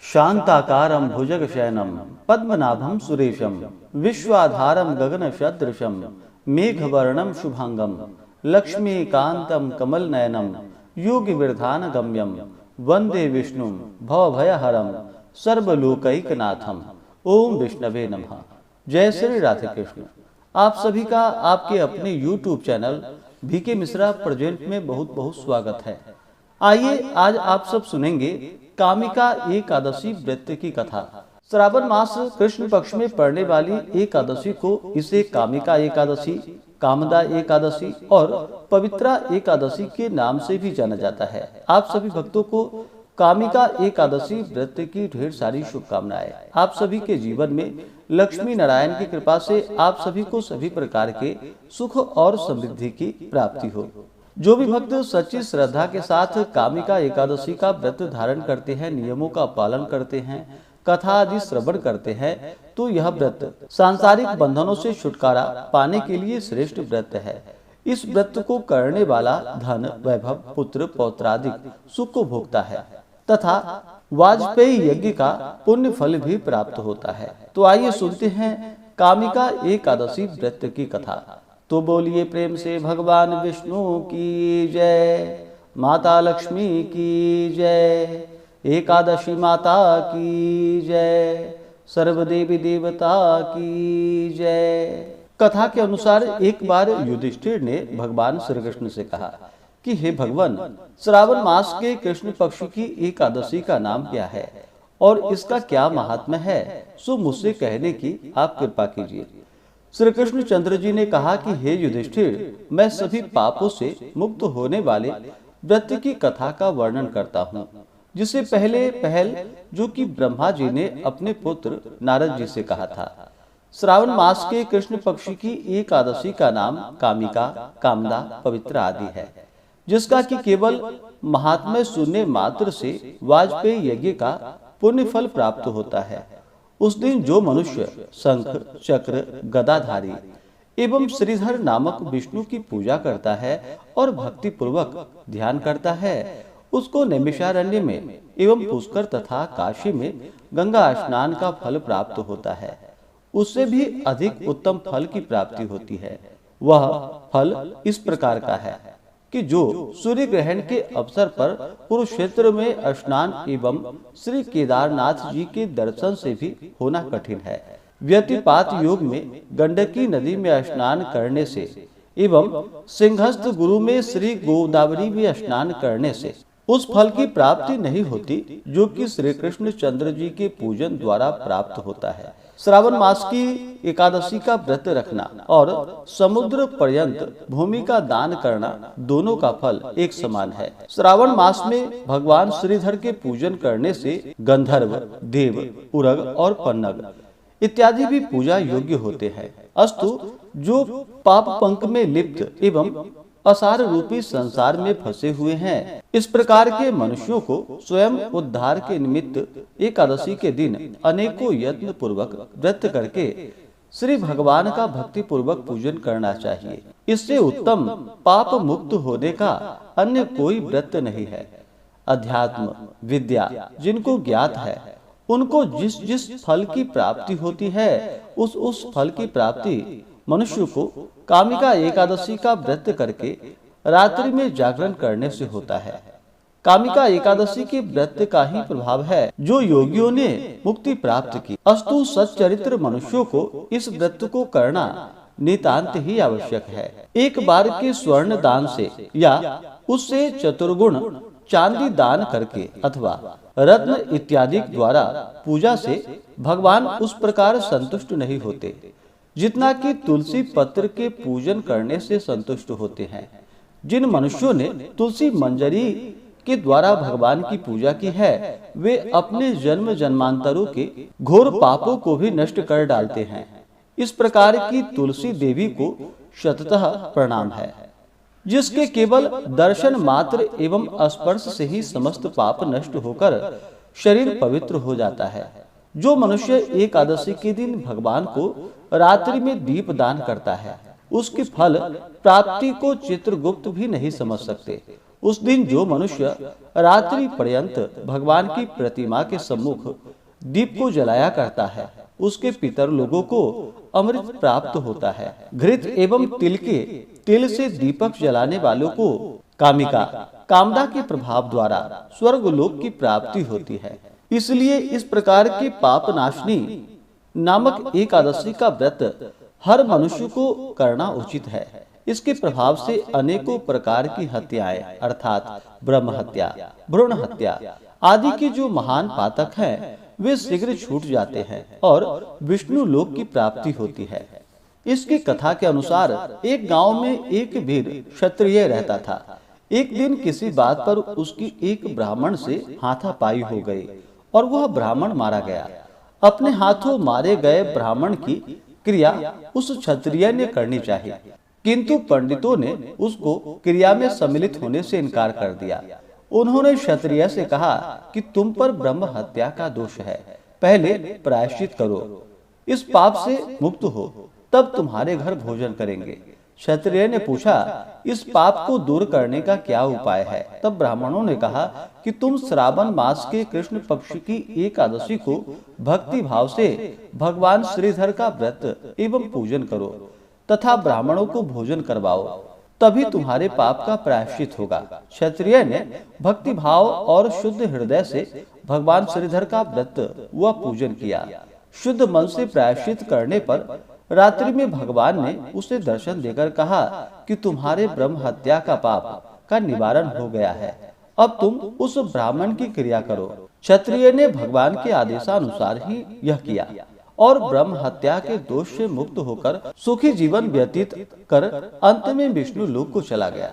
शांताकारं भुजगशयनं पद्मनाभं सुरेशं विश्वाधारं गगनसदृशं मेघवर्णं शुभांगं लक्ष्मीकान्तं कमलनयनं योगिविरधानगम्यं वंदे विष्णुं भवभयहरं सर्वलोकैकनाथम। ओम विष्णवे नमः। जय श्री राधे कृष्ण। आप सभी का आपके अपने YouTube channel VK Mishra present में बहुत बहुत स्वागत है। आइए आज आप सब सुनेंगे कामिका एकादशी व्रत की कथा। श्रावण मास कृष्ण पक्ष में पड़ने वाली एकादशी को इसे कामिका एकादशी, कामदा एकादशी और पवित्रा एकादशी के नाम से भी जाना जाता है। आप सभी भक्तों को कामिका एकादशी व्रत की ढेर सारी शुभकामनाएं। आप सभी के जीवन में लक्ष्मी नारायण की कृपा से आप सभी को सभी प्रकार के सुख और समृद्धि की प्राप्ति हो। जो भी भक्त सच्ची श्रद्धा के साथ कामिका एकादशी का व्रत धारण करते हैं, नियमों का पालन करते हैं, कथा आदि श्रवण करते हैं, तो यह व्रत सांसारिक बंधनों से छुटकारा पाने के लिए श्रेष्ठ व्रत है। इस व्रत को करने वाला धन, वैभव, पुत्र, पौत्रादिक सुख को भोगता है तथा वाजपेयी यज्ञ का पुण्य फल भी प्राप्त होता है। तो आइए सुनते हैं कामिका एकादशी व्रत की कथा। तो बोलिए प्रेम से भगवान विष्णु की जय, माता लक्ष्मी की जय, एकादशी माता की जय, सर्वदेवी देवता की जय। कथा के अनुसार एक बार युधिष्ठिर ने भगवान श्री कृष्ण से कहा कि हे भगवान, श्रावण मास के कृष्ण पक्ष की एकादशी का नाम क्या है और इसका क्या महात्म्य है, सो मुझसे कहने की आप कृपा कीजिए। श्री कृष्ण चंद्र जी ने कहा कि हे युधिष्ठिर, मैं सभी पापों से मुक्त होने वाले व्रत की कथा का वर्णन करता हूँ, जिसे पहल जो कि ब्रह्मा जी ने अपने पुत्र नारद जी से कहा था। श्रावण मास के कृष्ण पक्ष की एकादशी का नाम कामिका, कामदा, पवित्र आदि है, जिसका कि केवल महात्म्य सुनने मात्र से वाजपेयी यज्ञ का पुण्य फल प्राप्त होता है। उस दिन जो मनुष्य शंख, चक्र, गदाधारी एवं श्रीधर नामक विष्णु की पूजा करता है और भक्ति पूर्वक ध्यान करता है, उसको नैमिषारण्य में एवं पुष्कर तथा काशी में गंगा स्नान का फल प्राप्त होता है। उससे भी अधिक उत्तम फल की प्राप्ति होती है। वह फल इस प्रकार का है कि जो सूर्य ग्रहण के अवसर पर कुरुक्षेत्र में स्नान एवं श्री केदारनाथ जी के दर्शन से भी होना कठिन है। व्यतिपात योग में गंडकी नदी में स्नान करने से एवं सिंहस्थ गुरु में श्री गोदावरी में स्नान करने से उस फल की प्राप्ति नहीं होती जो कि श्री कृष्ण चंद्र जी के पूजन द्वारा प्राप्त होता है। श्रावण मास की एकादशी का व्रत रखना और समुद्र पर्यंत भूमि का दान करना दोनों का फल एक समान है। श्रावण मास में भगवान श्रीधर के पूजन करने से गंधर्व, देव, उरग और पन्नग इत्यादि भी पूजा योग्य होते हैं। अस्तु जो पाप पंक में लिप्त एवं असार रूपी संसार में फंसे हुए हैं, इस प्रकार के मनुष्यों को स्वयं उद्धार के निमित्त एकादशी के दिन अनेकों यत्न पूर्वक व्रत करके श्री भगवान का भक्ति पूर्वक पूजन करना चाहिए। इससे उत्तम पाप मुक्त होने का अन्य कोई व्रत नहीं है। अध्यात्म विद्या जिनको ज्ञात है, उनको जिस जिस फल की प्राप्ति होती है, उस फल की प्राप्ति मनुष्य को कामिका एकादशी का व्रत करके रात्रि में जागरण करने से होता है। कामिका एकादशी के व्रत का ही प्रभाव है जो योगियों ने मुक्ति प्राप्त की। अस्तु सच्चरित्र मनुष्यों को इस व्रत को करना नितांत ही आवश्यक है। एक बार के स्वर्ण दान से या उससे चतुर्गुण चांदी दान करके अथवा रत्न इत्यादि द्वारा पूजा से भगवान उस प्रकार संतुष्ट नहीं होते जितना कि तुलसी पत्र के पूजन करने से संतुष्ट होते हैं। जिन मनुष्यों ने तुलसी मंजरी के द्वारा भगवान की पूजा की है, वे अपने जन्म जन्मांतरों के घोर पापों को भी नष्ट कर डालते हैं। इस प्रकार की तुलसी देवी को शततः प्रणाम है, जिसके केवल दर्शन मात्र एवं स्पर्श से ही समस्त पाप नष्ट होकर शरीर पवित्र हो जाता है। जो मनुष्य एकादशी के दिन भगवान को रात्रि में दीप दान करता है, उसके फल प्राप्ति को चित्रगुप्त भी नहीं समझ सकते। उस दिन जो मनुष्य रात्रि पर्यंत भगवान की प्रतिमा के सम्मुख दीप को जलाया करता है, उसके पितर लोगों को अमृत प्राप्त होता है। घृत एवं तिल से दीपक जलाने वालों को कामिका कामदा के प्रभाव द्वारा स्वर्ग लोक की प्राप्ति होती है। इसलिए इस प्रकार के पाप नाशनी नामक एकादशी का व्रत हर मनुष्य को करना उचित है। इसके प्रभाव से अनेकों प्रकार की हत्याएं अर्थात ब्रह्म हत्या, भ्रूण हत्या आदि के जो महान पातक हैं, वे शीघ्र छूट जाते हैं और विष्णु लोक की प्राप्ति होती है। इसकी कथा के अनुसार एक गांव में एक वीर क्षत्रिय रहता था। एक दिन किसी बात पर उसकी एक ब्राह्मण से हाथापाई हो गई और वह ब्राह्मण मारा गया। अपने हाथों मारे गए ब्राह्मण की क्रिया उस क्षत्रिय ने करनी चाहिए, किंतु पंडितों ने उसको क्रिया में सम्मिलित होने से इनकार कर दिया। उन्होंने क्षत्रिय से कहा कि तुम पर ब्रह्म हत्या का दोष है, पहले प्रायश्चित करो, इस पाप से मुक्त हो, तब तुम्हारे घर भोजन करेंगे। क्षत्रिय ने पूछा, इस पाप को दूर करने का क्या उपाय है? तब ब्राह्मणों ने कहा कि तुम श्रावण मास के कृष्ण पक्ष की एकादशी को भक्ति भाव से भगवान श्रीधर का व्रत एवं पूजन करो तथा ब्राह्मणों को भोजन करवाओ, तभी तुम्हारे पाप का प्रायश्चित होगा। क्षत्रिय ने भक्ति भाव और शुद्ध हृदय से भगवान श्रीधर का व्रत व पूजन किया। शुद्ध मन से प्रायश्चित करने पर रात्रि में भगवान ने उसे दर्शन देकर कहा कि तुम्हारे ब्रह्म हत्या का पाप का निवारण हो गया है, अब तुम उस ब्राह्मण की क्रिया करो। क्षत्रिय ने भगवान के आदेशानुसार ही यह किया और ब्रह्म हत्या के दोष से मुक्त होकर सुखी जीवन व्यतीत कर अंत में विष्णु लोक को चला गया।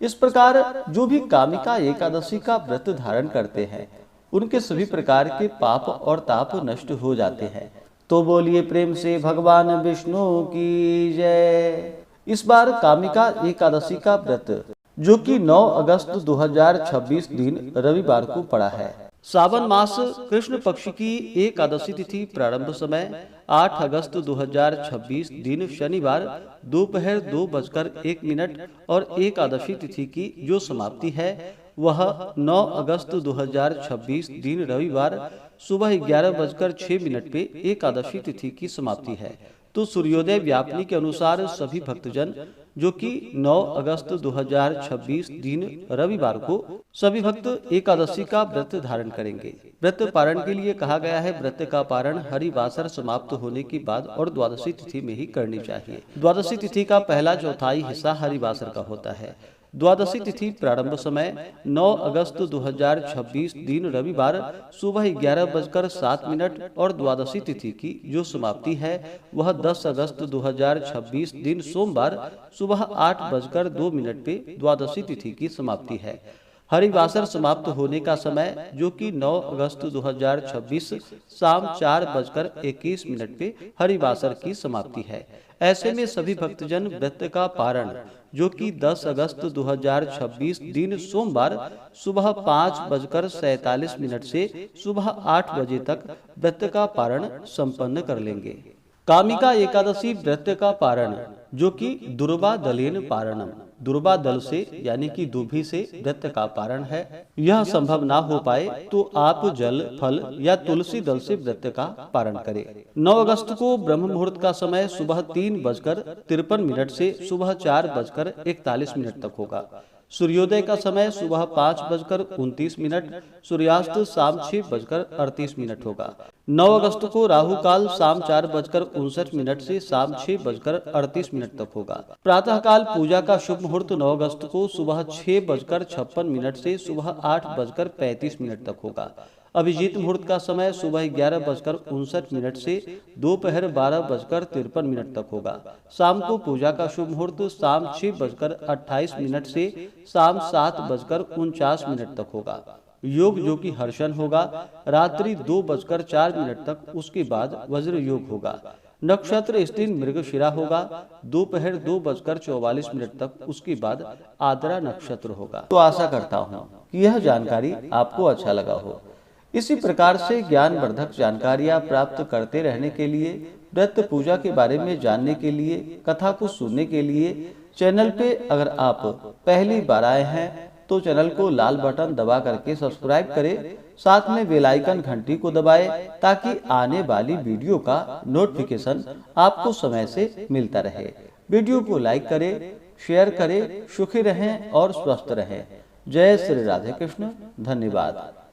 इस प्रकार जो भी कामिका एकादशी का व्रत धारण करते हैं, उनके सभी प्रकार के पाप और ताप नष्ट हो जाते हैं। तो बोलिए प्रेम से भगवान विष्णु की जय। इस बार कामिका एकादशी का व्रत जो कि 9 अगस्त 2026 दिन रविवार को पड़ा है। सावन मास कृष्ण पक्ष की एकादशी तिथि प्रारंभ समय 8 अगस्त 2026 दिन शनिवार दोपहर 2:01 और एकादशी तिथि की जो समाप्ति है वह 9 अगस्त 2026 दिन रविवार सुबह 11:06 पे एकादशी तिथि की समाप्ति है। तो सूर्योदय व्यापनी के अनुसार सभी भक्तजन जो कि 9 अगस्त 2026 दिन रविवार को सभी भक्त एकादशी का व्रत धारण करेंगे। व्रत पारण के लिए कहा गया है, व्रत का पारण हरिवासर समाप्त होने के बाद और द्वादशी तिथि में ही करनी चाहिए। द्वादशी तिथि का पहला चौथाई हिस्सा हरिवासर का होता है। द्वादशी तिथि प्रारंभ समय 9 अगस्त 2026 दिन रविवार सुबह 11:07 और द्वादशी तिथि की जो समाप्ति है वह 10 अगस्त 2026 दिन सोमवार सुबह 8:02 पे द्वादशी तिथि की समाप्ति है। हरिवासर समाप्त होने का समय जो कि 9 अगस्त 2026 शाम 4:21 पे हरिवासर की समाप्ति है। ऐसे में सभी भक्तजन व्रत का पारण जो कि 10 अगस्त 2026 दिन सोमवार सुबह 5:47 से सुबह 8 बजे तक व्रत का पारण संपन्न कर लेंगे। कामिका एकादशी व्रत का पारण जो कि दुर्वा दलेन पारणम, दुर्वा दल से यानी कि दुभी से व्रत का पारण है। यह संभव ना हो पाए तो आप जल फल या तुलसी दल से व्रत का पारण करें। 9 अगस्त को ब्रह्म मुहूर्त का समय सुबह 3:53 से सुबह 4:41 तक होगा। सूर्योदय का समय सुबह 5:29, सूर्यास्त शाम 6:38 होगा। 9 अगस्त को राहु काल शाम 4:59 से शाम 6:38 तक होगा। प्रातः काल पूजा का शुभ मुहूर्त 9 अगस्त को सुबह 6:56 से सुबह 8:35 तक होगा। अभिजीत मुहूर्त का समय सुबह 11:59 से दोपहर 12:53 तक होगा। शाम को पूजा का शुभ मुहूर्त शाम 6:28 से शाम 7:49 तक होगा। योग जो कि हर्षण होगा रात्रि 2:04 तक, उसके बाद वज्र योग होगा। नक्षत्र इस दिन मृगशिरा होगा दोपहर 2:44 तक, उसके बाद आद्रा नक्षत्र होगा। तो आशा करता हूँ कि यह जानकारी आपको अच्छा लगा हो। इसी प्रकार से ज्ञानवर्धक जानकारियाँ प्राप्त करते रहने के लिए, व्रत पूजा के बारे में जानने के लिए, कथा को सुनने के लिए चैनल पे अगर आप पहली बार आए हैं तो चैनल को लाल बटन दबा करके सब्सक्राइब करें, साथ में बेल आइकन घंटी को दबाएं ताकि आने वाली वीडियो का नोटिफिकेशन आपको समय से मिलता रहे। वीडियो को लाइक करें, शेयर करें। सुखी रहें और स्वस्थ रहें। जय श्री राधे कृष्ण। धन्यवाद।